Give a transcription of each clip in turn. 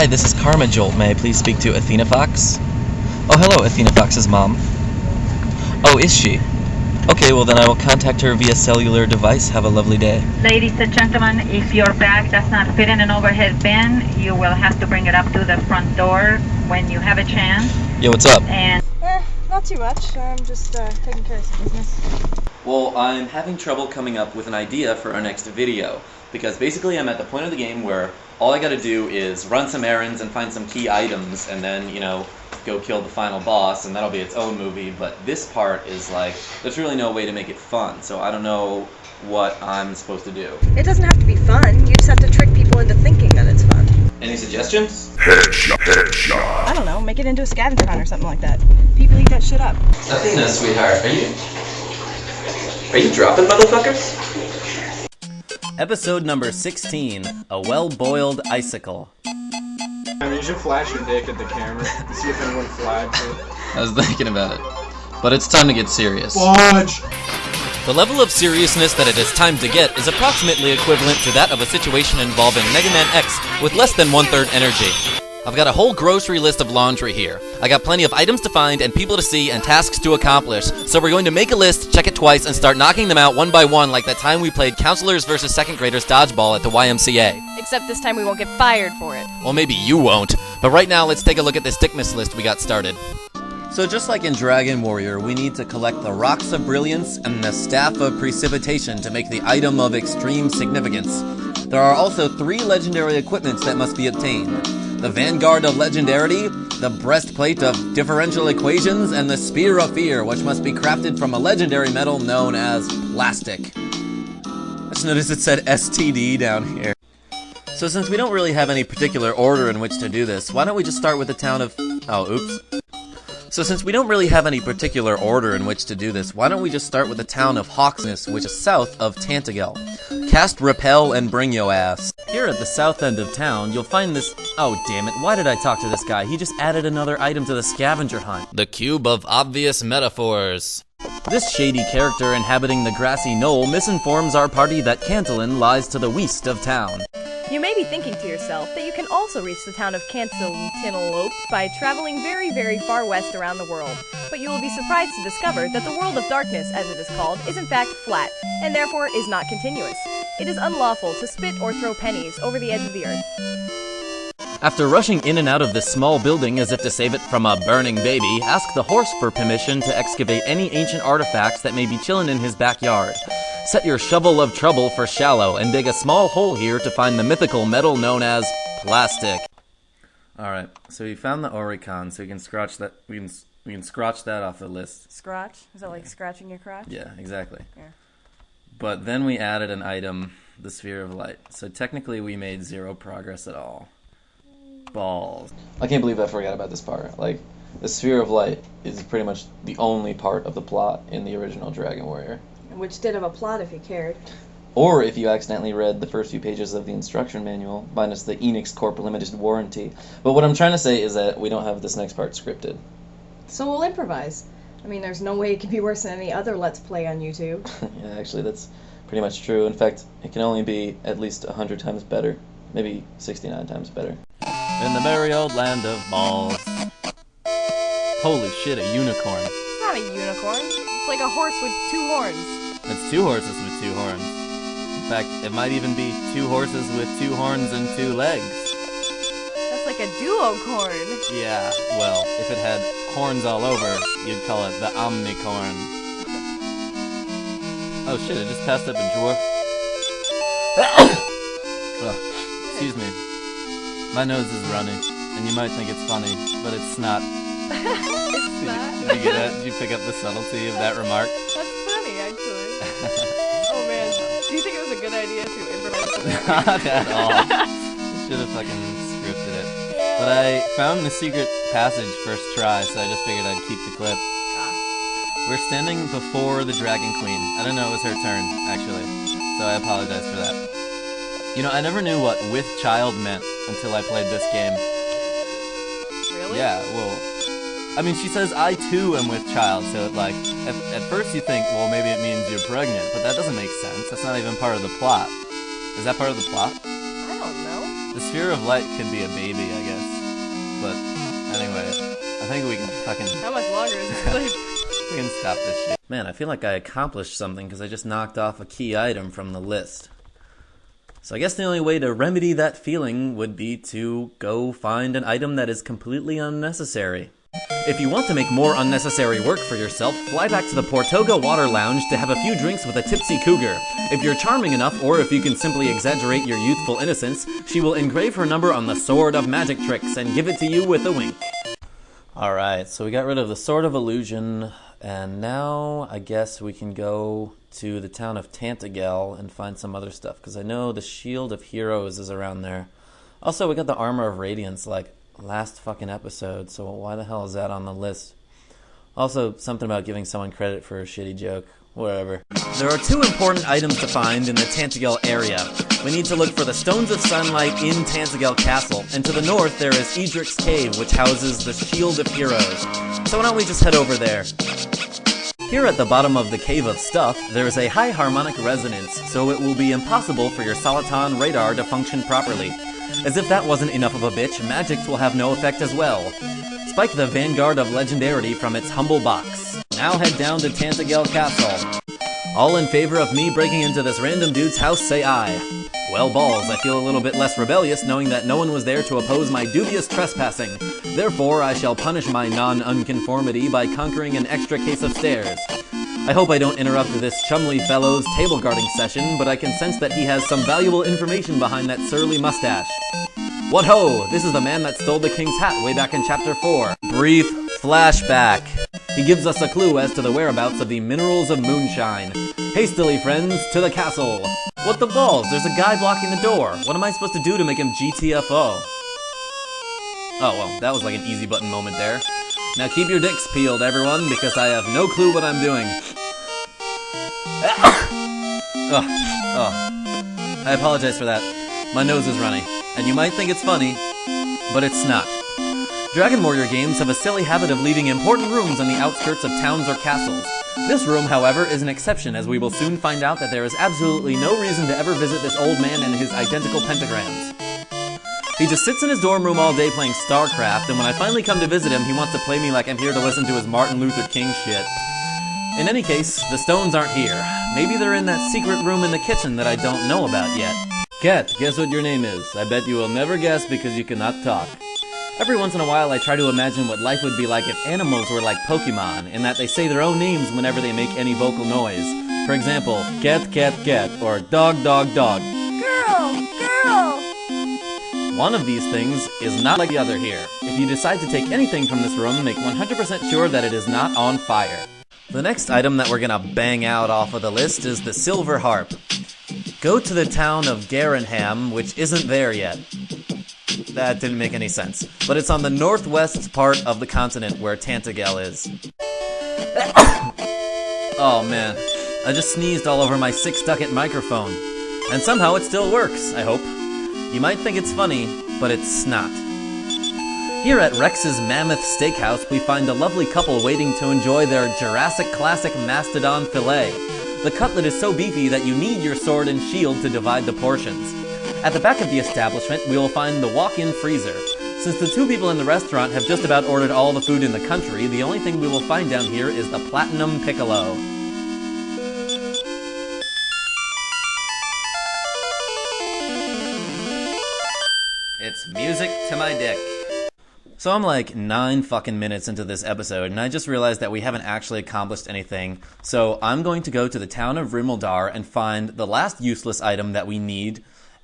Hi, this is Karma Jolt. May I please speak to Athena Fox? Oh, hello, Athena Fox's mom. Oh, is she? Okay, well then I will contact her via cellular device. Have a lovely day. Ladies and gentlemen, if your bag does not fit in an overhead bin, you will have to bring it up to the front door when you have a chance. Yo, what's up? And Not too much. I'm just taking care of some business. Well, I'm having trouble coming up with an idea for our next video, because basically I'm at the point of the game where all I gotta do is run some errands and find some key items, and then, you know, go kill the final boss, and that'll be its own movie. But this part is like, there's really no way to make it fun, so I don't know what I'm supposed to do. It doesn't have to be fun. You just have to trick people into thinking that it's fun. Any suggestions? I don't know. Make it into a scavenger hunt or something like that. People eat that shit up. Athena, sweetheart, are you dropping, motherfuckers? Episode number 16, A Well-Boiled Icicle. I mean, you should flash your dick at the camera to see if anyone flags it. I was thinking about it, but it's time to get serious. Fudge! The level of seriousness that it is time to get is approximately equivalent to that of a situation involving Megaman X with less than 1/3 energy. I've got a whole grocery list of laundry here. I got plenty of items to find and people to see and tasks to accomplish, so we're going to make a list, check it twice, and start knocking them out one by one like that time we played counselors versus second graders dodgeball at the YMCA. Except this time we won't get fired for it. Well, maybe you won't, but right now let's take a look at this Dickmas list we got started. So just like in Dragon Warrior, we need to collect the Rocks of Brilliance and the Staff of Precipitation to make the item of extreme significance. There are also 3 legendary equipments that must be obtained. The Vanguard of Legendarity, the Breastplate of Differential Equations, and the Spear of Fear, which must be crafted from a legendary metal known as plastic. I just noticed it said STD down here. So since we don't really have any particular order in which to do this, why don't we just start with the town of... Oh, oops. So since we don't really have any particular order in which to do this, why don't we just start with the town of Hawksness, which is south of Tantagel. Cast Repel and bring yo ass. Here at the south end of town, you'll find this... Oh, damn it, why did I talk to this guy? He just added another item to the scavenger hunt. The Cube of Obvious Metaphors. This shady character inhabiting the grassy knoll misinforms our party that Cantillon lies to the west of town. You may be thinking to yourself that you can also reach the town of Cantilope by traveling very, very far west around the world, but you will be surprised to discover that the world of darkness, as it is called, is in fact flat, and therefore is not continuous. It is unlawful to spit or throw pennies over the edge of the earth. After rushing in and out of this small building as if to save it from a burning baby, ask the horse for permission to excavate any ancient artifacts that may be chillin' in his backyard. Set your shovel of trouble for shallow and dig a small hole here to find the mythical metal known as plastic. Alright, so we found the Oricon, so we can scratch that we can scratch that off the list. Scratch? Is that like scratching your crotch? Yeah, exactly. Yeah. But then we added an item, the Sphere of Light. So technically we made 0 progress at all. Balls. I can't believe I forgot about this part. Like, the Sphere of Light is pretty much the only part of the plot in the original Dragon Warrior. Which did have a plot if you cared. Or if you accidentally read the first few pages of the instruction manual, minus the Enix Corp limited warranty. But what I'm trying to say is that we don't have this next part scripted. So we'll improvise. I mean, there's no way it could be worse than any other Let's Play on YouTube. Yeah, actually, that's pretty much true. In fact, it can only be at least 100 times better. Maybe 69 times better. In the merry old land of balls. Holy shit, a unicorn. It's not a unicorn. It's like a horse with 2 horns. It's 2 horses with 2 horns. In fact, it might even be 2 horses with 2 horns and 2 legs. That's like a duocorn. Yeah, well, if it had horns all over, you'd call it the omnicorn. Oh shit, it just passed up a dwarf. Oh, excuse me. My nose is runny, and you might think it's funny, but it's not. It's not. Did you get that? Did you pick up the subtlety of that remark? That's funny, actually. Oh man, do you think it was a good idea to improvise something? Not at all. I should have fucking scripted it. But I found the secret passage first try, so I just figured I'd keep the clip. We're standing before the Dragon Queen. I didn't know it was her turn, actually, so I apologize for that. You know, I never knew what with child meant until I played this game. Really? Yeah, well, I mean, she says I too am with child, so like, at first you think, well, maybe it means you're pregnant, but that doesn't make sense. That's not even part of the plot. Is that part of the plot? I don't know. The Sphere of Light could be a baby, I guess. think we can fucking... How much longer is this clip? We can stop this shit. Man, I feel like I accomplished something because I just knocked off a key item from the list. So I guess the only way to remedy that feeling would be to go find an item that is completely unnecessary. If you want to make more unnecessary work for yourself, fly back to the Portoga Water Lounge to have a few drinks with a tipsy cougar. If you're charming enough, or if you can simply exaggerate your youthful innocence, she will engrave her number on the Sword of Magic Tricks and give it to you with a wink. Alright, so we got rid of the Sword of Illusion, and now I guess we can go to the town of Tantegel and find some other stuff, because I know the Shield of Heroes is around there. Also, we got the Armor of Radiance, like, last fucking episode, so why the hell is that on the list? Also, something about giving someone credit for a shitty joke. Whatever. There are 2 important items to find in the Tantegel area. We need to look for the Stones of Sunlight in Tantegel Castle, and to the north there is Edric's Cave, which houses the Shield of Heroes. So why don't we just head over there? Here at the bottom of the Cave of Stuff, there is a high harmonic resonance, so it will be impossible for your Soliton radar to function properly. As if that wasn't enough of a bitch, magics will have no effect as well. Spike the Vanguard of Legendarity from its humble box. Now head down to Tantegel Castle. All in favor of me breaking into this random dude's house, say aye. Well, balls, I feel a little bit less rebellious knowing that no one was there to oppose my dubious trespassing. Therefore, I shall punish my non-unconformity by conquering an extra case of stairs. I hope I don't interrupt this chumly fellow's table guarding session, but I can sense that he has some valuable information behind that surly mustache. What ho! This is the man that stole the king's hat way back in Chapter 4. Brief flashback. He gives us a clue as to the whereabouts of the Minerals of Moonshine. Hastily, friends, to the castle. What the balls? There's a guy blocking the door. What am I supposed to do to make him GTFO? Oh, well, that was like an easy button moment there. Now keep your dicks peeled, everyone, because I have no clue what I'm doing. I apologize for that. My nose is runny, and you might think it's funny, but it's not. Dragon Warrior games have a silly habit of leaving important rooms on the outskirts of towns or castles. This room, however, is an exception, as we will soon find out that there is absolutely no reason to ever visit this old man and his identical pentagrams. He just sits in his dorm room all day playing StarCraft, and when I finally come to visit him, he wants to play me like I'm here to listen to his Martin Luther King shit. In any case, the stones aren't here. Maybe they're in that secret room in the kitchen that I don't know about yet. Cat, guess what your name is? I bet you will never guess because you cannot talk. Every once in a while I try to imagine what life would be like if animals were like Pokemon, in that they say their own names whenever they make any vocal noise. For example, cat, cat, cat, or dog, dog, dog. Girl! Girl! One of these things is not like the other here. If you decide to take anything from this room, make 100% sure that it is not on fire. The next item that we're gonna bang out off of the list is the Silver Harp. Go to the town of Garenham, which isn't there yet. That didn't make any sense. But it's on the northwest part of the continent where Tantegel is. Oh man, I just sneezed all over my 6-ducat microphone. And somehow it still works, I hope. You might think it's funny, but it's not. Here at Rex's Mammoth Steakhouse, we find a lovely couple waiting to enjoy their Jurassic Classic Mastodon Filet. The cutlet is so beefy that you need your sword and shield to divide the portions. At the back of the establishment, we will find the walk-in freezer. Since the 2 people in the restaurant have just about ordered all the food in the country, the only thing we will find down here is the Platinum Piccolo. It's music to my dick. So I'm like 9 fucking minutes into this episode, and I just realized that we haven't actually accomplished anything. So I'm going to go to the town of Rimeldar and find the last useless item that we need,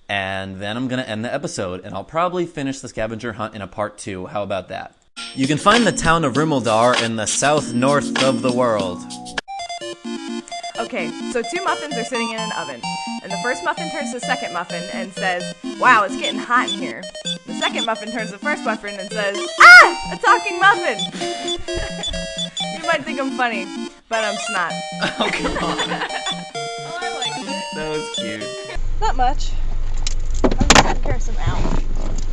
and then I'm going to end the episode, and I'll probably finish the scavenger hunt in a part 2. How about that? You can find the town of Rimeldar in the south-north of the world. Okay, so 2 muffins are sitting in an oven, and the first muffin turns to the second muffin and says, "Wow, it's getting hot in here." The second muffin turns to the first muffin and says, "Ah! A talking muffin!" You might think I'm funny, but I'm snot. Oh, come on. Oh, I liked it. That was cute. Not much. I'm just taking care of some ow.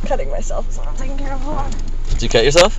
Cutting myself is what I'm taking care of. Hold on. Did you cut yourself?